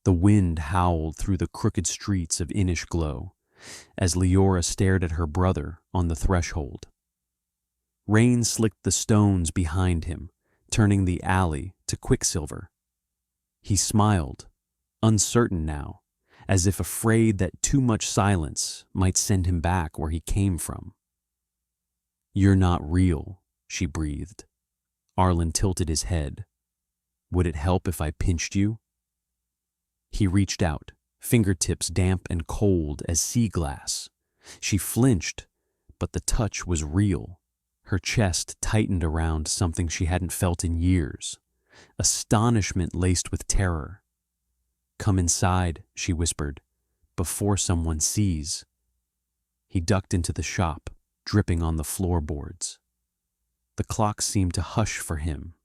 The wind howled through the crooked streets of Inishglow as Liora stared at her brother on the threshold. Rain slicked the stones behind him, turning the alley to quicksilver. He smiled, uncertain now, as if afraid that too much silence might send him back where he came from. "You're not real," she breathed. Arlen tilted his head. "Would it help if I pinched you?" He reached out, fingertips damp and cold as sea glass. She flinched, but the touch was real. Her chest tightened around something she hadn't felt in years, astonishment laced with terror. "Come inside," she whispered, "before someone sees." He ducked into the shop, dripping on the floorboards. The clock seemed to hush for him,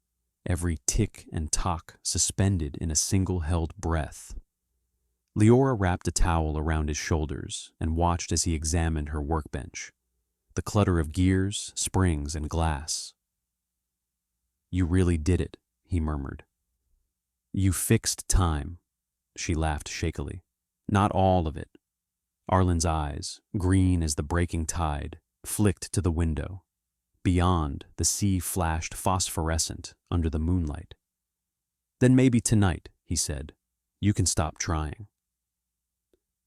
every tick and tock suspended in a single held breath. Liora wrapped a towel around his shoulders and watched as he examined her workbench, the clutter of gears, springs, and glass. "You really did it," he murmured. "You fixed time," she laughed shakily. "Not all of it." Arlen's eyes, green as the breaking tide, flicked to the window. Beyond, the sea flashed phosphorescent under the moonlight. "Then maybe tonight," he said, "you can stop trying."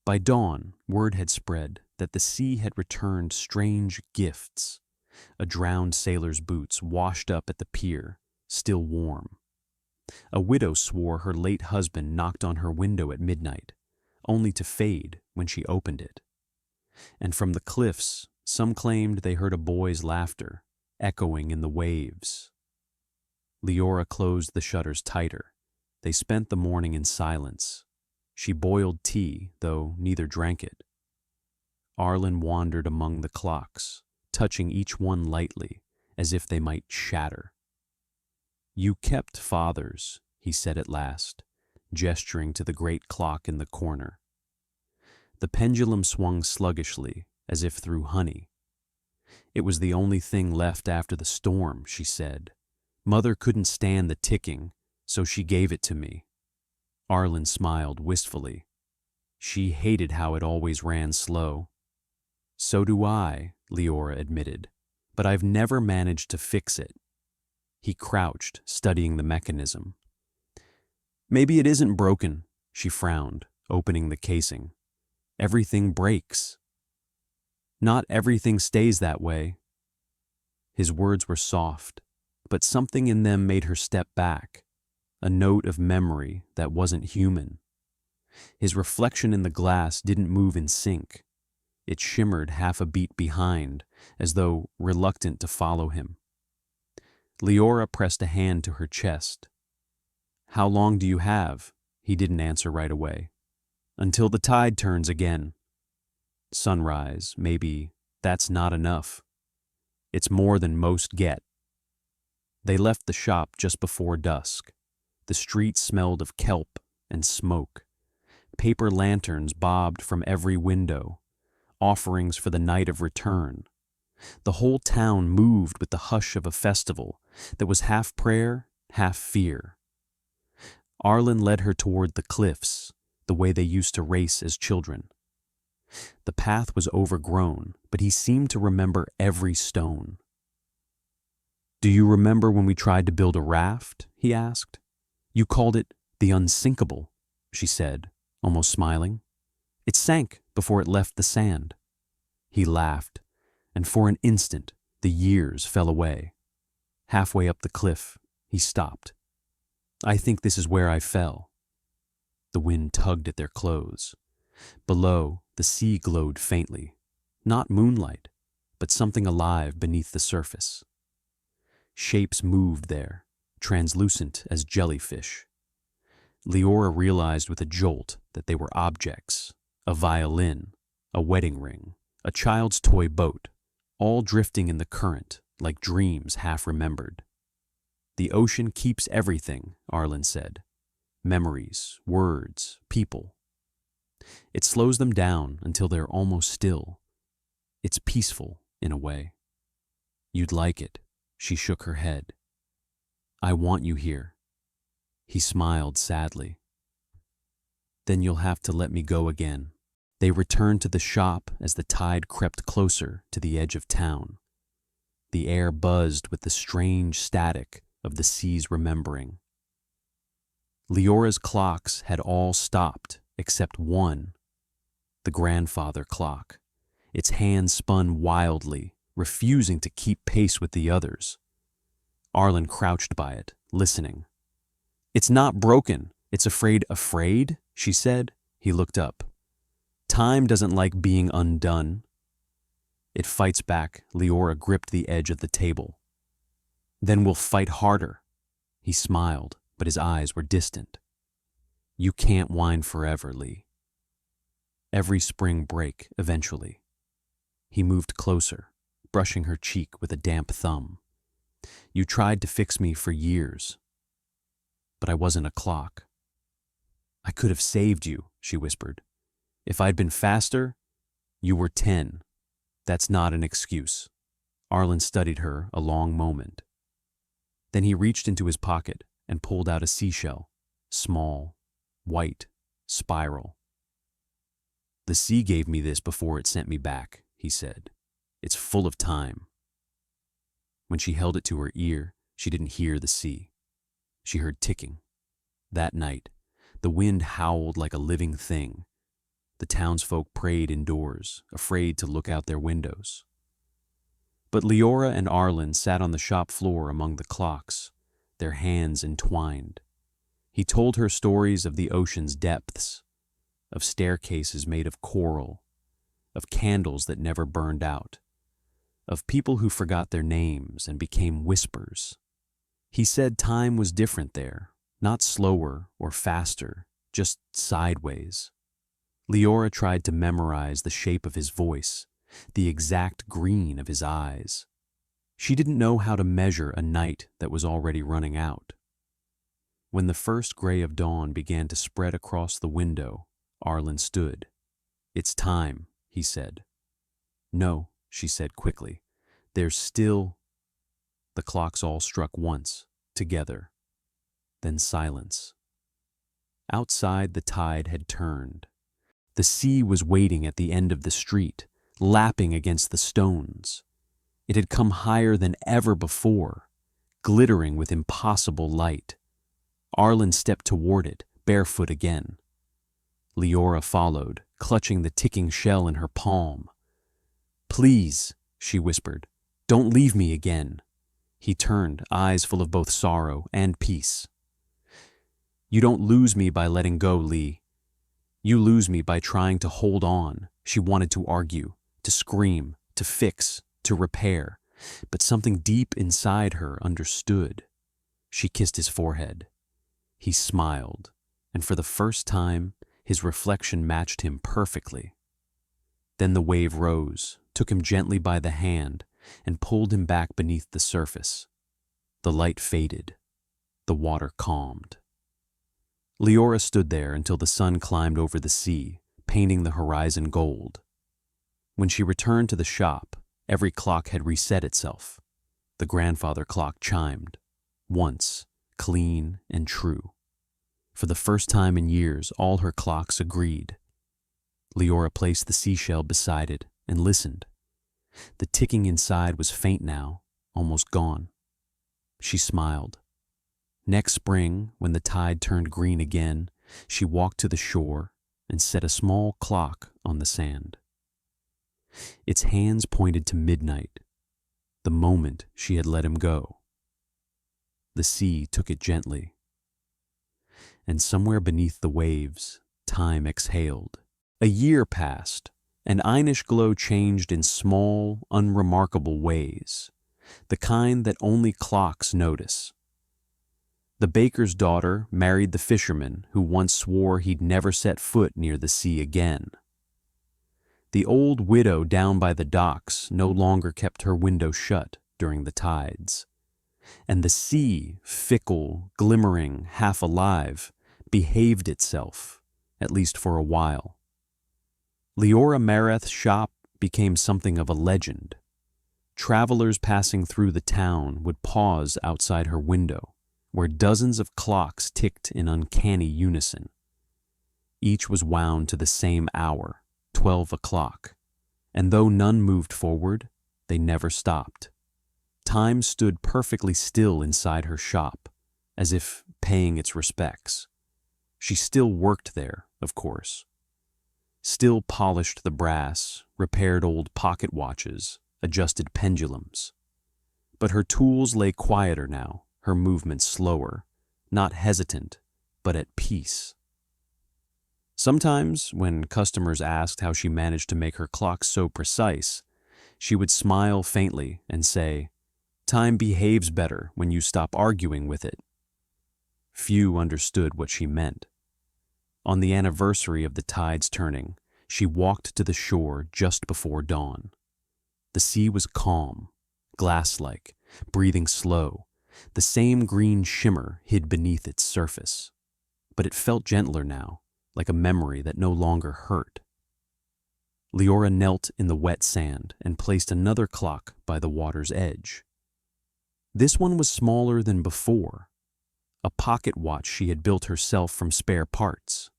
By dawn, word had spread that the sea had returned strange gifts. A drowned sailor's boots washed up at the pier, still warm. A widow swore her late husband knocked on her window at midnight, only to fade when she opened it. And from the cliffs, some claimed they heard a boy's laughter, echoing in the waves. Liora closed the shutters tighter. They spent the morning in silence. She boiled tea, though neither drank it. Arlen wandered among the clocks, touching each one lightly, as if they might shatter. "You kept father's," he said at last, gesturing to the great clock in the corner. The pendulum swung sluggishly, as if through honey. "It was the only thing left after the storm," she said. "Mother couldn't stand the ticking, so she gave it to me." Arlen smiled wistfully. "She hated how it always ran slow." "So do I," Liora admitted, "but I've never managed to fix it." He crouched, studying the mechanism. "Maybe it isn't broken," she frowned, opening the casing. "Everything breaks." "Not everything stays that way." His words were soft, but something in them made her step back, a note of memory that wasn't human. His reflection in the glass didn't move in sync. It shimmered half a beat behind, as though reluctant to follow him. Liora pressed a hand to her chest. "How long do you have?" He didn't answer right away. "Until the tide turns again." "Sunrise, maybe. That's not enough." "It's more than most get." They left the shop just before dusk. The street smelled of kelp and smoke. Paper lanterns bobbed from every window, offerings for the night of return. The whole town moved with the hush of a festival that was half prayer, half fear. Arlen led her toward the cliffs, the way they used to race as children. The path was overgrown, but he seemed to remember every stone. "Do you remember when we tried to build a raft?" he asked. "You called it the unsinkable," she said, almost smiling. "It sank before it left the sand." He laughed, and for an instant the years fell away. Halfway up the cliff, he stopped. "I think this is where I fell." The wind tugged at their clothes. Below, the sea glowed faintly, not moonlight, but something alive beneath the surface. Shapes moved there, translucent as jellyfish. Liora realized with a jolt that they were objects: a violin, a wedding ring, a child's toy boat, all drifting in the current like dreams half remembered. "The ocean keeps everything," Arlen said. "Memories, words, people. It slows them down until they're almost still. It's peaceful, in a way." "You'd like it." She shook her head. "I want you here." He smiled sadly. Then you'll have to let me go again. They returned to the shop as the tide crept closer to the edge of town. The air buzzed with the strange static of the sea's remembering. Leora's clocks had all stopped except one, the grandfather clock. Its hands spun wildly, refusing to keep pace with the others. Arlen crouched by it, listening. "It's not broken. It's afraid." "Afraid?" she said. He looked up. "Time doesn't like being undone." "It fights back." Leora gripped the edge of the table. "Then we'll fight harder." He smiled, but his eyes were distant. "You can't whine forever, Lee. Every spring break, eventually." He moved closer, brushing her cheek with a damp thumb. "You tried to fix me for years, but I wasn't a clock." "I could have saved you," she whispered. "If I'd been faster." "You were 10. That's not an excuse." Arlen studied her a long moment. Then he reached into his pocket and pulled out a seashell, small, white, spiral. "The sea gave me this before it sent me back," he said. "It's full of time." When she held it to her ear, she didn't hear the sea. She heard ticking. That night, the wind howled like a living thing. The townsfolk prayed indoors, afraid to look out their windows. But Leora and Arlen sat on the shop floor among the clocks, their hands entwined. He told her stories of the ocean's depths, of staircases made of coral, of candles that never burned out, of people who forgot their names and became whispers. He said time was different there, not slower or faster, just sideways. Leora tried to memorize the shape of his voice, the exact green of his eyes. She didn't know how to measure a night that was already running out. When the first gray of dawn began to spread across the window, Arlen stood. "It's time," he said. "No," she said quickly. "There's still—" The clocks all struck once, together. Then silence. Outside, the tide had turned. The sea was waiting at the end of the street, lapping against the stones. It had come higher than ever before, glittering with impossible light. Arlen stepped toward it, barefoot again. Leora followed, clutching the ticking shell in her palm. "Please," she whispered, "don't leave me again." He turned, eyes full of both sorrow and peace. "You don't lose me by letting go, Lee. You lose me by trying to hold on." She wanted to argue, to scream, to fix, to repair, but something deep inside her understood. She kissed his forehead. He smiled, and for the first time, his reflection matched him perfectly. Then the wave rose, took him gently by the hand, and pulled him back beneath the surface. The light faded. The water calmed. Leora stood there until the sun climbed over the sea, painting the horizon gold. When she returned to the shop, every clock had reset itself. The grandfather clock chimed, once, clean and true. For the first time in years, all her clocks agreed. Leora placed the seashell beside it and listened. The ticking inside was faint now, almost gone. She smiled. Next spring, when the tide turned green again, she walked to the shore and set a small clock on the sand. Its hands pointed to midnight, the moment she had let him go. The sea took it gently. And somewhere beneath the waves, time exhaled. A year passed, and Inishglow changed in small, unremarkable ways, the kind that only clocks notice. The baker's daughter married the fisherman who once swore he'd never set foot near the sea again. The old widow down by the docks no longer kept her window shut during the tides. And the sea, fickle, glimmering, half alive, behaved itself, at least for a while. Liora Mareth's shop became something of a legend. Travelers passing through the town would pause outside her window, where dozens of clocks ticked in uncanny unison. Each was wound to the same hour, 12 o'clock, and though none moved forward, they never stopped. Time stood perfectly still inside her shop, as if paying its respects. She still worked there, of course. Still polished the brass, repaired old pocket watches, adjusted pendulums. But her tools lay quieter now, her movements slower, not hesitant, but at peace. Sometimes, when customers asked how she managed to make her clock so precise, she would smile faintly and say, "Time behaves better when you stop arguing with it." Few understood what she meant. On the anniversary of the tide's turning, she walked to the shore just before dawn. The sea was calm, glass-like, breathing slow. The same green shimmer hid beneath its surface. But it felt gentler now, like a memory that no longer hurt. Liora knelt in the wet sand and placed another clock by the water's edge. This one was smaller than before, a pocket watch she had built herself from spare parts.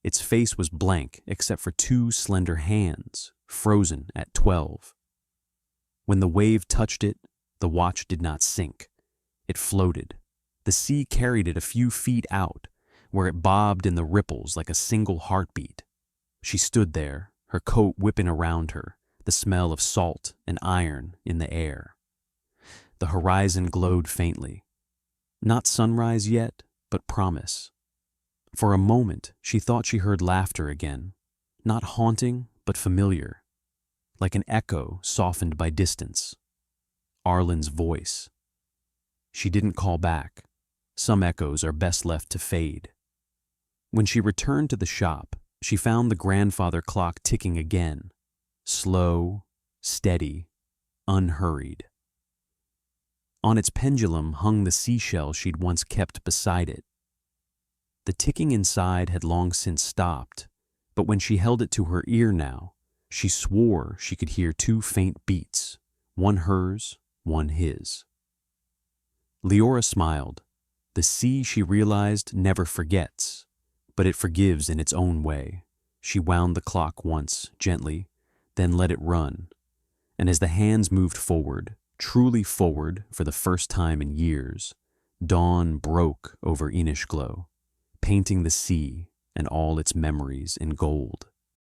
Its face was blank except for two slender hands, frozen at 12. When the wave touched it, the watch did not sink. It floated. The sea carried it a few feet out, where it bobbed in the ripples like a single heartbeat. She stood there, her coat whipping around her, the smell of salt and iron in the air. The horizon glowed faintly. Not sunrise yet, but promise. For a moment, she thought she heard laughter again, not haunting, but familiar, like an echo softened by distance. Arlen's voice. She didn't call back. Some echoes are best left to fade. When she returned to the shop, she found the grandfather clock ticking again, slow, steady, unhurried. On its pendulum hung the seashell she'd once kept beside it. The ticking inside had long since stopped, but when she held it to her ear now, she swore she could hear two faint beats, one hers, one his. Liora smiled. The sea, she realized, never forgets, but it forgives in its own way. She wound the clock once, gently, then let it run, and as the hands moved forward, truly forward for the first time in years, dawn broke over Inishglow, painting the sea and all its memories in gold.